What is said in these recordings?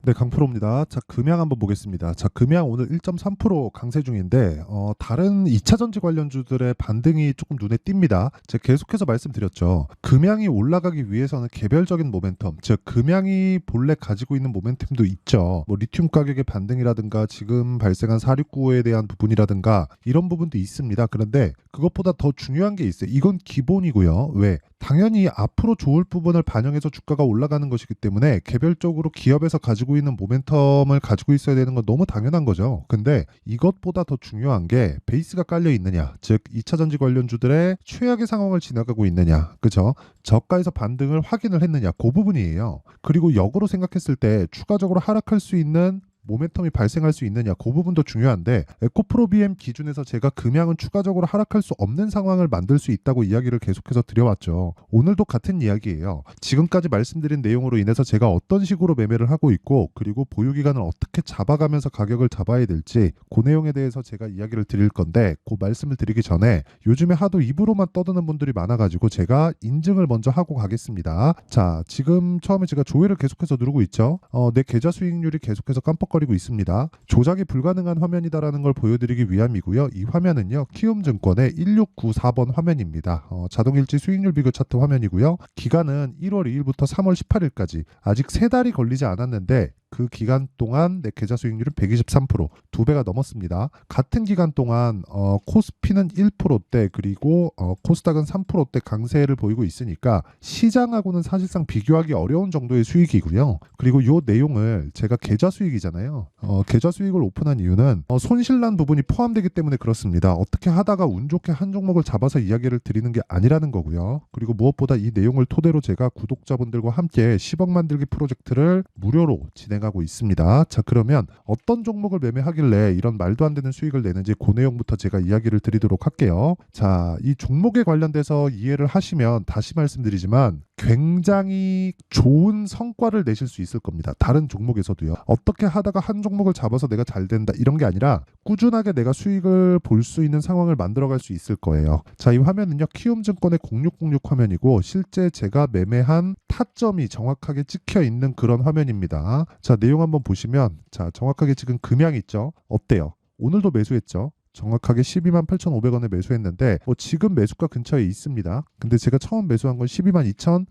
네, 강프로입니다. 자, 금양 한번 보겠습니다. 자, 금양 오늘 1.3% 강세 중인데 다른 2차 전지 관련주들의 반등이 조금 눈에 띕니다. 제가 계속해서 말씀드렸죠. 금양이 올라가기 위해서는 개별적인 모멘텀, 즉 금양이 본래 가지고 있는 모멘텀도 있죠. 뭐 리튬 가격의 반등이라든가 지금 발생한 469에 대한 부분이라든가 이런 부분도 있습니다. 그런데 그것보다 더 중요한 게 있어요. 이건 기본이고요. 왜? 당연히 앞으로 좋을 부분을 반영해서 주가가 올라가는 것이기 때문에 개별적으로 기업에서 가지고 있는 모멘텀을 가지고 있어야 되는 건 너무 당연한 거죠. 근데 이것보다 더 중요한 게 베이스가 깔려 있느냐, 즉 2차 전지 관련주들의 최악의 상황을 지나가고 있느냐, 그죠? 저가에서 반등을 확인을 했느냐, 그 부분이에요. 그리고 역으로 생각했을 때 추가적으로 하락할 수 있는 모멘텀이 발생할 수 있느냐, 그 부분도 중요한데 에코프로 BM 기준에서 제가 금양은 추가적으로 하락할 수 없는 상황을 만들 수 있다고 이야기를 계속해서 드려왔죠. 오늘도 같은 이야기예요. 지금까지 말씀드린 내용으로 인해서 제가 어떤 식으로 매매를 하고 있고 그리고 보유기간을 어떻게 잡아가면서 가격을 잡아야 될지 그 내용에 대해서 제가 이야기를 드릴 건데 그 말씀을 드리기 전에 요즘에 하도 입으로만 떠드는 분들이 많아가지고 제가 인증을 먼저 하고 가겠습니다. 자, 지금 처음에 제가 조회를 계속해서 누르고 있죠. 내 계좌 수익률이 계속해서 깜빡거리고 있습니다. 조작이 불가능한 화면이다라는 걸 보여드리기 위함이고요. 이 화면은요, 키움증권의 1694번 화면입니다. 자동일지 수익률 비교 차트 화면이고요. 기간은 1월 2일부터 3월 18일까지 아직 3달이 걸리지 않았는데 그 기간 동안 내 계좌 수익률은 123%, 2배가 넘었습니다. 같은 기간 동안 코스피는 1%대 그리고 코스닥은 3%대 강세를 보이고 있으니까 시장하고는 사실상 비교하기 어려운 정도의 수익이고요. 그리고 이 내용을 제가 계좌 수익이잖아요. 계좌 수익을 오픈한 이유는 손실난 부분이 포함되기 때문에 그렇습니다. 어떻게 하다가 운 좋게 한 종목을 잡아서 이야기를 드리는 게 아니라는 거고요. 그리고 무엇보다 이 내용을 토대로 제가 구독자분들과 함께 10억 만들기 프로젝트를 무료로 진행하고 있습니다. 자, 그러면 어떤 종목을 매매하길래 이런 말도 안 되는 수익을 내는지 그 내용부터 제가 이야기를 드리도록 할게요. 자, 이 종목에 관련돼서 이해를 하시면 다시 말씀드리지만 굉장히 좋은 성과를 내실 수 있을 겁니다. 다른 종목에서도요. 어떻게 하다가 한 종목을 잡아서 내가 잘 된다 이런 게 아니라 꾸준하게 내가 수익을 볼 수 있는 상황을 만들어갈 수 있을 거예요. 자, 이 화면은요, 키움증권의 0606 화면이고 실제 제가 매매한 타점이 정확하게 찍혀 있는 그런 화면입니다. 자, 내용 한번 보시면 자, 정확하게 지금 금양 있죠? 어때요? 오늘도 매수했죠? 정확하게 12만 8,500원에 매수했는데 지금 매수가 근처에 있습니다. 근데 제가 처음 매수한 건 12만 2천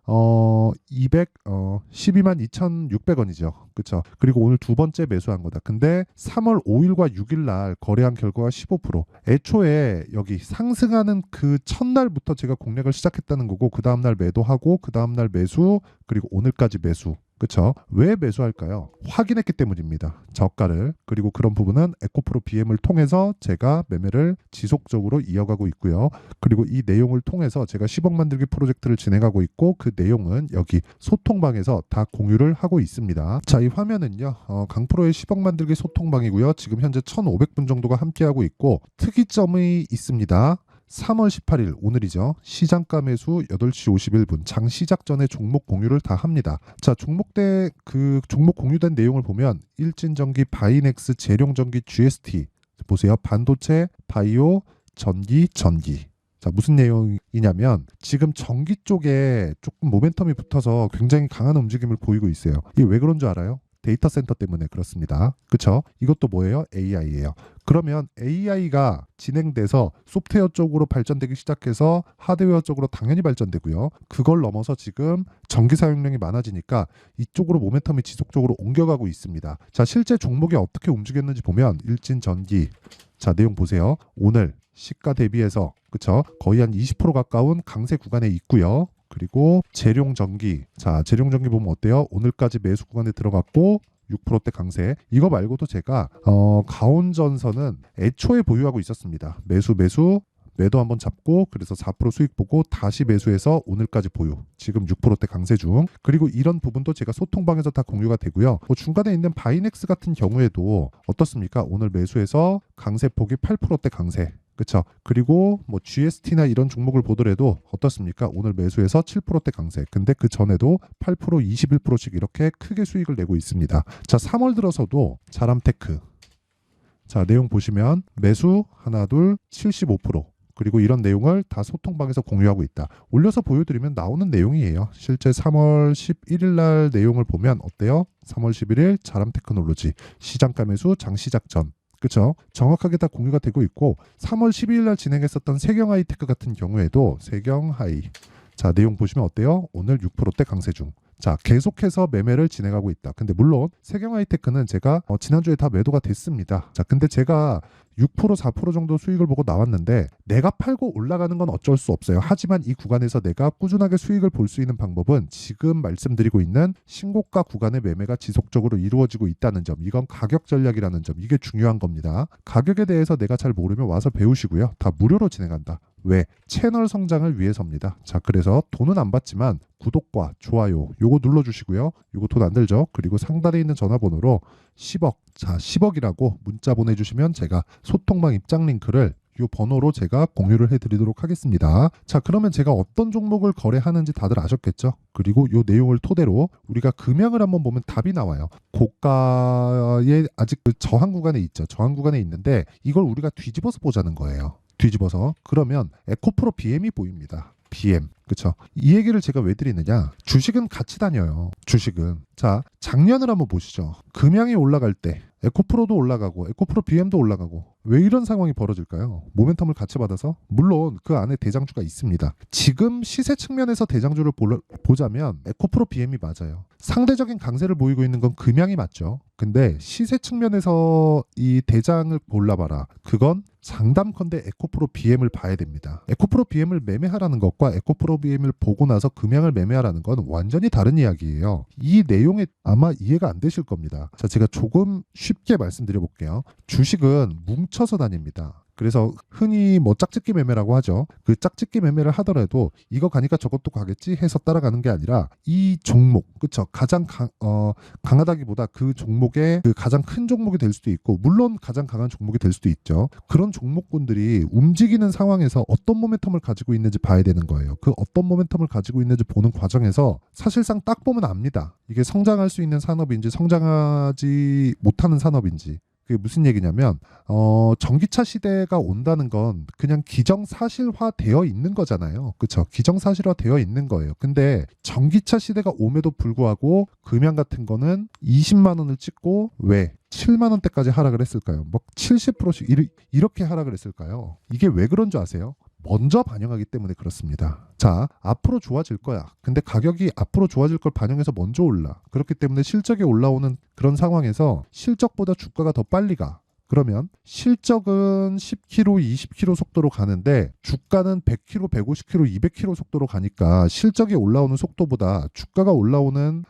12만 2,600원이죠. 그쵸? 그리고 오늘 두 번째 매수한 거다. 근데 3월 5일과 6일 날 거래한 결과가 15%. 애초에 여기 상승하는 그 첫날부터 제가 공략을 시작했다는 거고 그 다음날 매도하고 그 다음날 매수 그리고 오늘까지 매수. 그쵸? 왜 매수할까요? 확인했기 때문입니다. 저가를. 그리고 그런 부분은 에코프로 BM을 통해서 제가 매매를 지속적으로 이어가고 있고요. 그리고 이 내용을 통해서 제가 10억 만들기 프로젝트를 진행하고 있고 그 내용은 여기 소통방에서 다 공유를 하고 있습니다. 자, 이 화면은요, 강프로의 10억 만들기 소통방이고요. 지금 현재 1,500분 정도가 함께하고 있고 특이점이 있습니다. 3월 18일 오늘이죠. 시장가 매수 8시 51분 장 시작 전에 종목 공유를 다 합니다. 자, 종목 공유된 내용을 보면 일진전기, 바이넥스, 재룡전기, GST 보세요. 반도체, 바이오, 전기. 자, 무슨 내용이냐면 지금 전기 쪽에 조금 모멘텀이 붙어서 굉장히 강한 움직임을 보이고 있어요. 이게 왜 그런 줄 알아요? 데이터 센터 때문에 그렇습니다. 그쵸? 이것도 뭐예요? AI예요. 그러면 AI가 진행돼서 소프트웨어 쪽으로 발전되기 시작해서 하드웨어 쪽으로 당연히 발전되고요. 그걸 넘어서 지금 전기 사용량이 많아지니까 이쪽으로 모멘텀이 지속적으로 옮겨가고 있습니다. 자, 실제 종목이 어떻게 움직였는지 보면 일진전기. 자, 내용 보세요. 오늘 시가 대비해서 그쵸? 거의 한 20% 가까운 강세 구간에 있고요. 그리고 재룡전기. 자, 재룡전기 보면 어때요? 오늘까지 매수 구간에 들어갔고 6%대 강세. 이거 말고도 제가 가온전선은 애초에 보유하고 있었습니다. 매도 한번 잡고 그래서 4% 수익 보고 다시 매수해서 오늘까지 보유. 지금 6%대 강세 중. 그리고 이런 부분도 제가 소통방에서 다 공유가 되고요. 중간에 있는 바이넥스 같은 경우에도 어떻습니까? 오늘 매수해서 강세폭이 8%대 강세. 그렇죠. 그리고 뭐 GST나 이런 종목을 보더라도 어떻습니까? 오늘 매수해서 7%대 강세. 근데 그 전에도 8%, 21%씩 이렇게 크게 수익을 내고 있습니다. 자, 3월 들어서도 자람테크. 자, 내용 보시면 매수 하나 둘 75%. 그리고 이런 내용을 다 소통방에서 공유하고 있다. 올려서 보여드리면 나오는 내용이에요. 실제 3월 11일 날 내용을 보면 어때요? 3월 11일 자람테크놀로지 시장가 매수 장시작전, 그쵸? 정확하게 다 공유가 되고 있고 3월 12일 날 진행했었던 세경하이테크 같은 경우에도 세경하이, 자 내용 보시면 어때요? 오늘 6%대 강세 중. 자 계속해서 매매를 진행하고 있다. 근데 물론 세경하이테크는 제가 지난주에 다 매도가 됐습니다. 자 근데 제가 6% 4% 정도 수익을 보고 나왔는데 내가 팔고 올라가는 건 어쩔 수 없어요. 하지만 이 구간에서 내가 꾸준하게 수익을 볼 수 있는 방법은 지금 말씀드리고 있는 신고가 구간의 매매가 지속적으로 이루어지고 있다는 점, 이건 가격 전략이라는 점, 이게 중요한 겁니다. 가격에 대해서 내가 잘 모르면 와서 배우시고요. 다 무료로 진행한다. 왜? 채널 성장을 위해서입니다. 자 그래서 돈은 안 받지만 구독과 좋아요 요거 눌러주시고요. 요거 돈 안 들죠? 그리고 상단에 있는 전화번호로 10억, 자 10억이라고 문자 보내주시면 제가 소통방 입장 링크를 요 번호로 제가 공유를 해드리도록 하겠습니다. 자 그러면 제가 어떤 종목을 거래하는지 다들 아셨겠죠? 그리고 요 내용을 토대로 우리가 금양을 한번 보면 답이 나와요. 고가에 아직 그 저항 구간에 있죠. 저항 구간에 있는데 이걸 우리가 뒤집어서 보자는 거예요. 뒤집어서 그러면 에코프로 BM이 보입니다. BM, 그쵸? 이 얘기를 제가 왜 드리느냐? 주식은 같이 다녀요. 주식은. 자 작년을 한번 보시죠. 금양이 올라갈 때 에코프로도 올라가고 에코프로 BM도 올라가고 왜 이런 상황이 벌어질까요? 모멘텀을 같이 받아서? 물론 그 안에 대장주가 있습니다. 지금 시세 측면에서 대장주를 보자면 에코프로 BM이 맞아요. 상대적인 강세를 보이고 있는 건 금양이 맞죠. 근데 시세 측면에서 이 대장을 골라봐라. 그건 장담컨대 에코프로 BM을 봐야 됩니다. 에코프로 BM을 매매하라는 것과 에코프로 BM을 보고 나서 금양을 매매하라는 건 완전히 다른 이야기예요. 이 내용에 아마 이해가 안 되실 겁니다. 자, 제가 조금 쉽게 말씀드려 볼게요. 주식은 뭉쳐서 다닙니다. 그래서 흔히 뭐 짝짓기 매매라고 하죠. 그 짝짓기 매매를 하더라도 이거 가니까 저것도 가겠지 해서 따라가는 게 아니라 이 종목, 그쵸? 가장 강하다기보다 그 종목의 그 가장 큰 종목이 될 수도 있고 물론 가장 강한 종목이 될 수도 있죠. 그런 종목군들이 움직이는 상황에서 어떤 모멘텀을 가지고 있는지 봐야 되는 거예요. 그 어떤 모멘텀을 가지고 있는지 보는 과정에서 사실상 딱 보면 압니다. 이게 성장할 수 있는 산업인지 성장하지 못하는 산업인지. 그게 무슨 얘기냐면 전기차 시대가 온다는 건 그냥 기정사실화 되어 있는 거잖아요. 그렇죠? 기정사실화 되어 있는 거예요. 근데 전기차 시대가 옴에도 불구하고 금양 같은 거는 20만 원을 찍고 왜 7만 원대까지 하락을 했을까요? 뭐 70%씩 이렇게 하락을 했을까요? 이게 왜 그런 줄 아세요? 먼저 반영하기 때문에 그렇습니다. 자, 앞으로 좋아질 거야. 근데 가격이 앞으로 좋아질 걸 반영해서 먼저 올라. 그렇기 때문에 실적이 올라오는 그런 상황에서 실적보다 주가가 더 빨리 가. 그러면 실적은 10km, 20km 속도로 가는데 주가는 100km, 150km, 200km 속도로 가니까 실적이 올라오는 속도보다 주가가 올라오는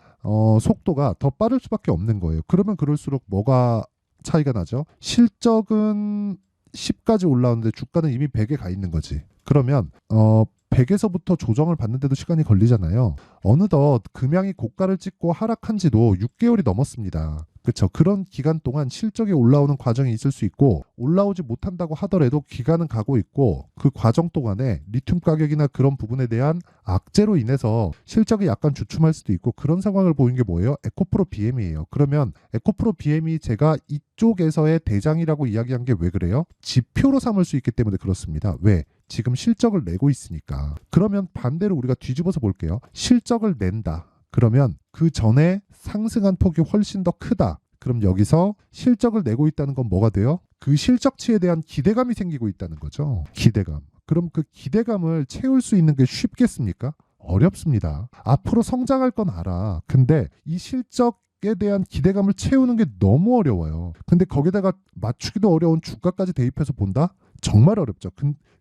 속도가 더 빠를 수밖에 없는 거예요. 그러면 그럴수록 뭐가 차이가 나죠? 실적은 10까지 올라오는데 주가는 이미 100에 가 있는 거지. 그러면 100에서부터 조정을 받는데도 시간이 걸리잖아요. 어느덧 금양이 고가를 찍고 하락한 지도 6개월이 넘었습니다. 그렇죠. 그런 기간 동안 실적이 올라오는 과정이 있을 수 있고 올라오지 못한다고 하더라도 기간은 가고 있고 그 과정 동안에 리튬 가격이나 그런 부분에 대한 악재로 인해서 실적이 약간 주춤할 수도 있고 그런 상황을 보인 게 뭐예요? 에코프로 BM이에요. 그러면 에코프로 BM이 제가 이쪽에서의 대장이라고 이야기한 게 왜 그래요? 지표로 삼을 수 있기 때문에 그렇습니다. 왜? 지금 실적을 내고 있으니까. 그러면 반대로 우리가 뒤집어서 볼게요. 실적을 낸다. 그러면 그 전에 상승한 폭이 훨씬 더 크다. 그럼 여기서 실적을 내고 있다는 건 뭐가 돼요? 그 실적치에 대한 기대감이 생기고 있다는 거죠. 기대감. 그럼 그 기대감을 채울 수 있는 게 쉽겠습니까? 어렵습니다. 앞으로 성장할 건 알아. 근데 이 실적에 대한 기대감을 채우는 게 너무 어려워요. 근데 거기다가 맞추기도 어려운 주가까지 대입해서 본다? 정말 어렵죠.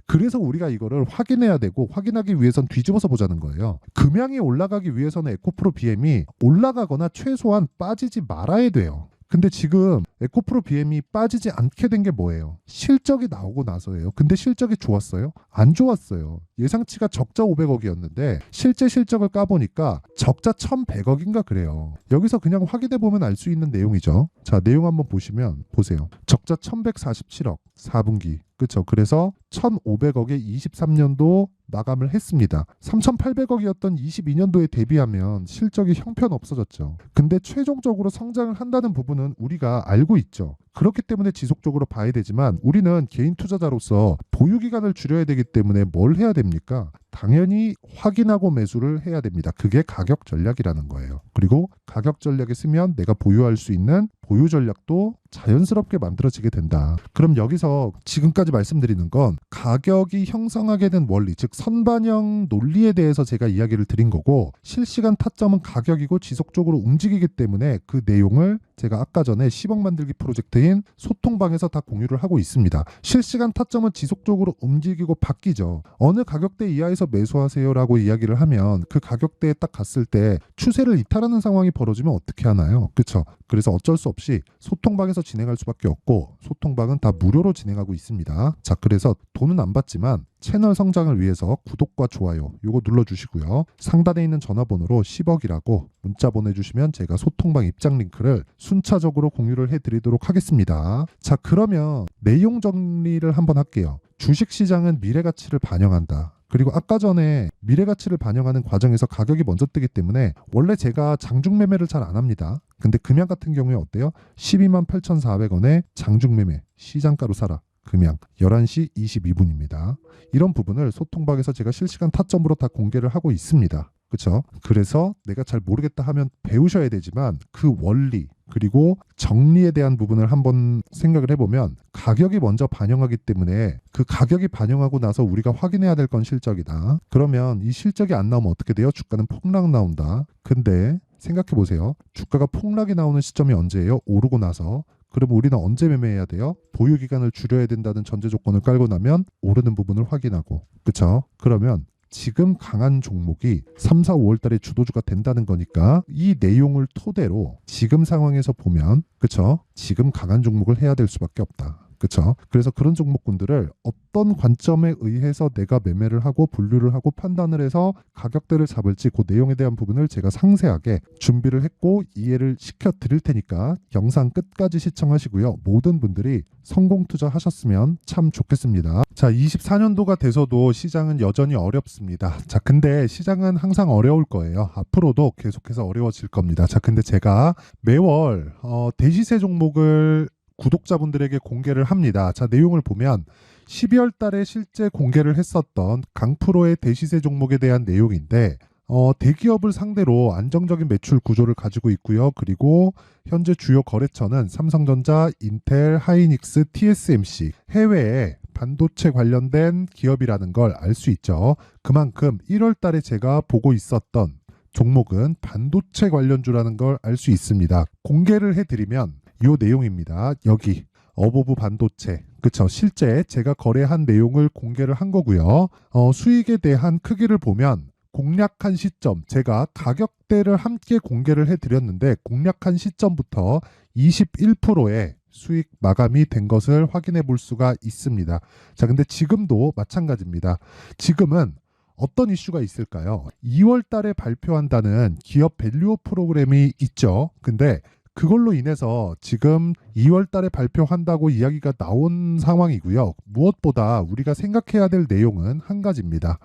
그래서 우리가 이거를 확인해야 되고 확인하기 위해선 뒤집어서 보자는 거예요. 금양이 올라가기 위해서는 에코프로 BM이 올라가거나 최소한 빠지지 말아야 돼요. 근데 지금 에코프로 BM이 빠지지 않게 된 게 뭐예요? 실적이 나오고 나서예요. 근데 실적이 좋았어요? 안 좋았어요. 예상치가 적자 500억이었는데 실제 실적을 까보니까 적자 1100억인가 그래요. 여기서 그냥 확인해 보면 알 수 있는 내용이죠. 자, 내용 한번 보시면 보세요. 적자 1147억 4분기. 그렇죠. 그래서 1500억에 23년도 마감을 했습니다. 3,800억이었던 22년도에 대비하면 실적이 형편없어졌죠. 근데 최종적으로 성장을 한다는 부분은 우리가 알고 있죠. 그렇기 때문에 지속적으로 봐야 되지만 우리는 개인 투자자로서 보유 기간을 줄여야 되기 때문에 뭘 해야 됩니까? 당연히 확인하고 매수를 해야 됩니다. 그게 가격 전략이라는 거예요. 그리고 가격 전략에 쓰면 내가 보유할 수 있는 보유 전략도 자연스럽게 만들어지게 된다. 그럼 여기서 지금까지 말씀드리는 건 가격이 형성하게 된 원리, 즉 선반영 논리에 대해서 제가 이야기를 드린 거고, 실시간 타점은 가격이고 지속적으로 움직이기 때문에 그 내용을 제가 아까 전에 10억 만들기 프로젝트인 소통방에서 다 공유를 하고 있습니다. 실시간 타점은 지속적으로 움직이고 바뀌죠. 어느 가격대 이하에서 매수하세요라고 이야기를 하면 그 가격대에 딱 갔을 때 추세를 이탈하는 상황이 벌어지면 어떻게 하나요? 그렇죠? 그래서 어쩔 수 없이 소통방에서 진행할 수밖에 없고, 소통방은 다 무료로 진행하고 있습니다. 자, 그래서 돈은 안 받지만 채널 성장을 위해서 구독과 좋아요 요거 눌러주시고요. 상단에 있는 전화번호로 10억이라고 문자 보내주시면 제가 소통방 입장 링크를 순차적으로 공유를 해드리도록 하겠습니다. 자, 그러면 내용 정리를 한번 할게요. 주식시장은 미래가치를 반영한다. 그리고 아까 전에 미래가치를 반영하는 과정에서 가격이 먼저 뜨기 때문에 원래 제가 장중 매매를 잘 안 합니다. 근데 금양 같은 경우에 어때요? 12만 8,400원에 장중 매매 시장가로 사라. 금양 11시 22분입니다. 이런 부분을 소통방에서 제가 실시간 타점으로 다 공개를 하고 있습니다. 그렇죠? 그래서 내가 잘 모르겠다 하면 배우셔야 되지만 그 원리 그리고 정리에 대한 부분을 한번 생각을 해보면 가격이 먼저 반영하기 때문에 그 가격이 반영하고 나서 우리가 확인해야 될 건 실적이다. 그러면 이 실적이 안 나오면 어떻게 돼요? 주가는 폭락 나온다. 근데 생각해 보세요. 주가가 폭락이 나오는 시점이 언제예요? 오르고 나서. 그러면 우리는 언제 매매해야 돼요? 보유 기간을 줄여야 된다는 전제 조건을 깔고 나면 오르는 부분을 확인하고. 그렇죠? 그러면 지금 강한 종목이 3, 4, 5월 달에 주도주가 된다는 거니까 이 내용을 토대로 지금 상황에서 보면 그쵸? 지금 강한 종목을 해야 될 수밖에 없다. 그쵸? 그래서 그런 종목군들을 어떤 관점에 의해서 내가 매매를 하고 분류를 하고 판단을 해서 가격대를 잡을지 그 내용에 대한 부분을 제가 상세하게 준비를 했고 이해를 시켜 드릴 테니까 영상 끝까지 시청하시고요. 모든 분들이 성공 투자하셨으면 참 좋겠습니다. 자, 24년도가 돼서도 시장은 여전히 어렵습니다. 자, 근데 시장은 항상 어려울 거예요. 앞으로도 계속해서 어려워질 겁니다. 자, 근데 제가 매월 대시세 종목을 구독자분들에게 공개를 합니다. 자, 내용을 보면 12월 달에 실제 공개를 했었던 강프로의 대시세 종목에 대한 내용인데 대기업을 상대로 안정적인 매출 구조를 가지고 있고요. 그리고 현재 주요 거래처는 삼성전자, 인텔, 하이닉스, TSMC, 해외에 반도체 관련된 기업이라는 걸 알 수 있죠. 그만큼 1월 달에 제가 보고 있었던 종목은 반도체 관련주라는 걸 알 수 있습니다. 공개를 해드리면 이 내용입니다. 여기 어보브 반도체, 그쵸? 실제 제가 거래한 내용을 공개를 한 거고요. 수익에 대한 크기를 보면 공략한 시점, 제가 가격대를 함께 공개를 해드렸는데 공략한 시점부터 21%의 수익 마감이 된 것을 확인해 볼 수가 있습니다. 자, 근데 지금도 마찬가지입니다. 지금은 어떤 이슈가 있을까요? 2월 달에 발표한다는 기업 밸류업 프로그램이 있죠. 근데 그걸로 인해서 지금 2월 달에 발표한다고 이야기가 나온 상황이고요. 무엇보다 우리가 생각해야 될 내용은 한 가지입니다.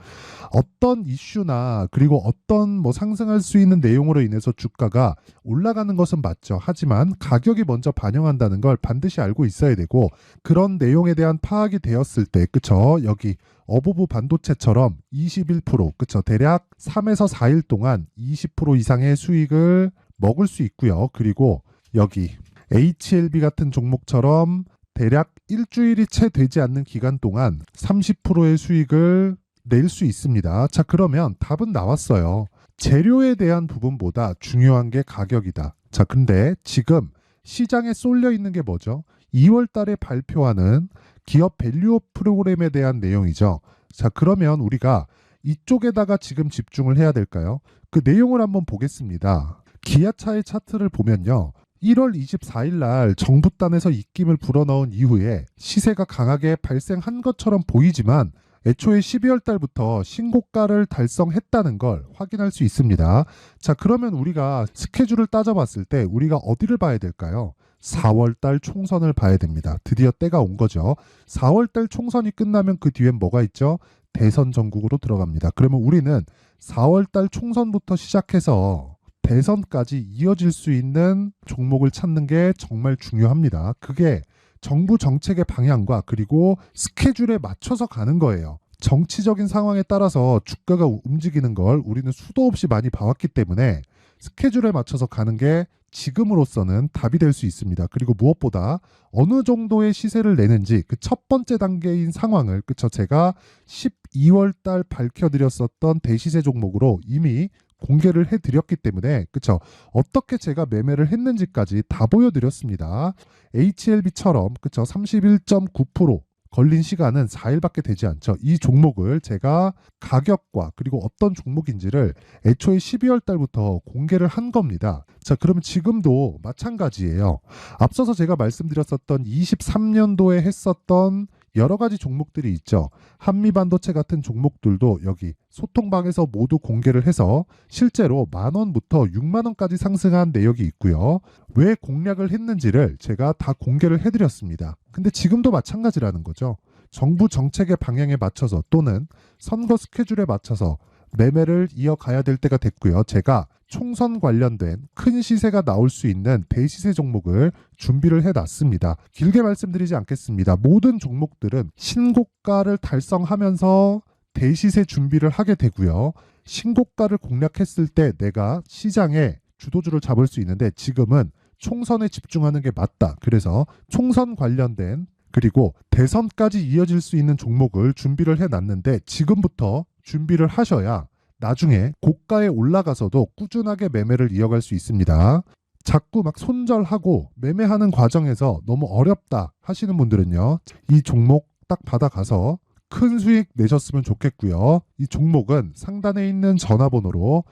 어떤 이슈나 그리고 어떤 상승할 수 있는 내용으로 인해서 주가가 올라가는 것은 맞죠. 하지만 가격이 먼저 반영한다는 걸 반드시 알고 있어야 되고, 그런 내용에 대한 파악이 되었을 때, 그쵸? 여기 어보브 반도체처럼 21%, 그쵸? 대략 3에서 4일 동안 20% 이상의 수익을 먹을 수 있고요. 그리고 여기 HLB 같은 종목처럼 대략 일주일이 채 되지 않는 기간 동안 30%의 수익을 낼 수 있습니다. 자, 그러면 답은 나왔어요. 재료에 대한 부분보다 중요한 게 가격이다. 자, 근데 지금 시장에 쏠려 있는 게 뭐죠? 2월 달에 발표하는 기업 밸류업 프로그램에 대한 내용이죠. 자, 그러면 우리가 이쪽에다가 지금 집중을 해야 될까요? 그 내용을 한번 보겠습니다. 기아차의 차트를 보면요. 1월 24일 날 정부단에서 입김을 불어넣은 이후에 시세가 강하게 발생한 것처럼 보이지만 애초에 12월 달부터 신고가를 달성했다는 걸 확인할 수 있습니다. 자, 그러면 우리가 스케줄을 따져봤을 때 우리가 어디를 봐야 될까요? 4월 달 총선을 봐야 됩니다. 드디어 때가 온 거죠. 4월 달 총선이 끝나면 그 뒤엔 뭐가 있죠? 대선 전국으로 들어갑니다. 그러면 우리는 4월달 총선부터 시작해서 대선까지 이어질 수 있는 종목을 찾는 게 정말 중요합니다. 그게 정부 정책의 방향과 그리고 스케줄에 맞춰서 가는 거예요. 정치적인 상황에 따라서 주가가 움직이는 걸 우리는 수도 없이 많이 봐왔기 때문에 스케줄에 맞춰서 가는 게 지금으로서는 답이 될 수 있습니다. 그리고 무엇보다 어느 정도의 시세를 내는지 그 첫 번째 단계인 상황을 그쵸 제가 12월 달 밝혀드렸었던 대시세 종목으로 이미 공개를 해드렸기 때문에 그쵸 어떻게 제가 매매를 했는지까지 다 보여드렸습니다. HLB처럼 그쵸 31.9% 걸린 시간은 4일밖에 되지 않죠. 이 종목을 제가 가격과 그리고 어떤 종목인지를 애초에 12월 달부터 공개를 한 겁니다. 자, 그러면 지금도 마찬가지예요. 앞서서 제가 말씀드렸었던 23년도에 했었던 여러 가지 종목들이 있죠. 한미반도체 같은 종목들도 여기 소통방에서 모두 공개를 해서 실제로 10,000원부터 60,000원까지 상승한 내역이 있고요. 왜 공략을 했는지를 제가 다 공개를 해드렸습니다. 근데 지금도 마찬가지라는 거죠. 정부 정책의 방향에 맞춰서 또는 선거 스케줄에 맞춰서 매매를 이어가야 될 때가 됐고요. 제가 총선 관련된 큰 시세가 나올 수 있는 대시세 종목을 준비를 해놨습니다. 길게 말씀드리지 않겠습니다. 모든 종목들은 신고가를 달성하면서 대시세 준비를 하게 되고요. 신고가를 공략했을 때 내가 시장에 주도주를 잡을 수 있는데 지금은 총선에 집중하는 게 맞다. 그래서 총선 관련된 그리고 대선까지 이어질 수 있는 종목을 준비를 해놨는데 지금부터 준비를 하셔야 나중에 고가에 올라가서도 꾸준하게 매매를 이어갈 수 있습니다. 자꾸 막 손절하고 매매하는 과정에서 너무 어렵다 하시는 분들은요. 이 종목 딱 받아가서 큰 수익 내셨으면 좋겠고요. 이 종목은 상단에 있는 전화번호로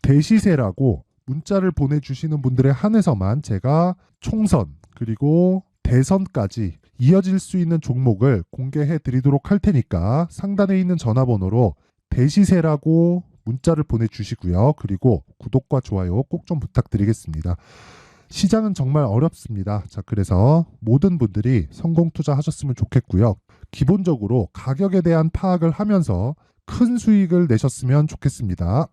대시세라고 문자를 보내주시는 분들에 한해서만 제가 총선 그리고 대선까지 이어질 수 있는 종목을 공개해 드리도록 할 테니까 상단에 있는 전화번호로 대시세라고 문자를 보내주시고요. 그리고 구독과 좋아요 꼭 좀 부탁드리겠습니다. 시장은 정말 어렵습니다. 자, 그래서 모든 분들이 성공 투자하셨으면 좋겠고요. 기본적으로 가격에 대한 파악을 하면서 큰 수익을 내셨으면 좋겠습니다.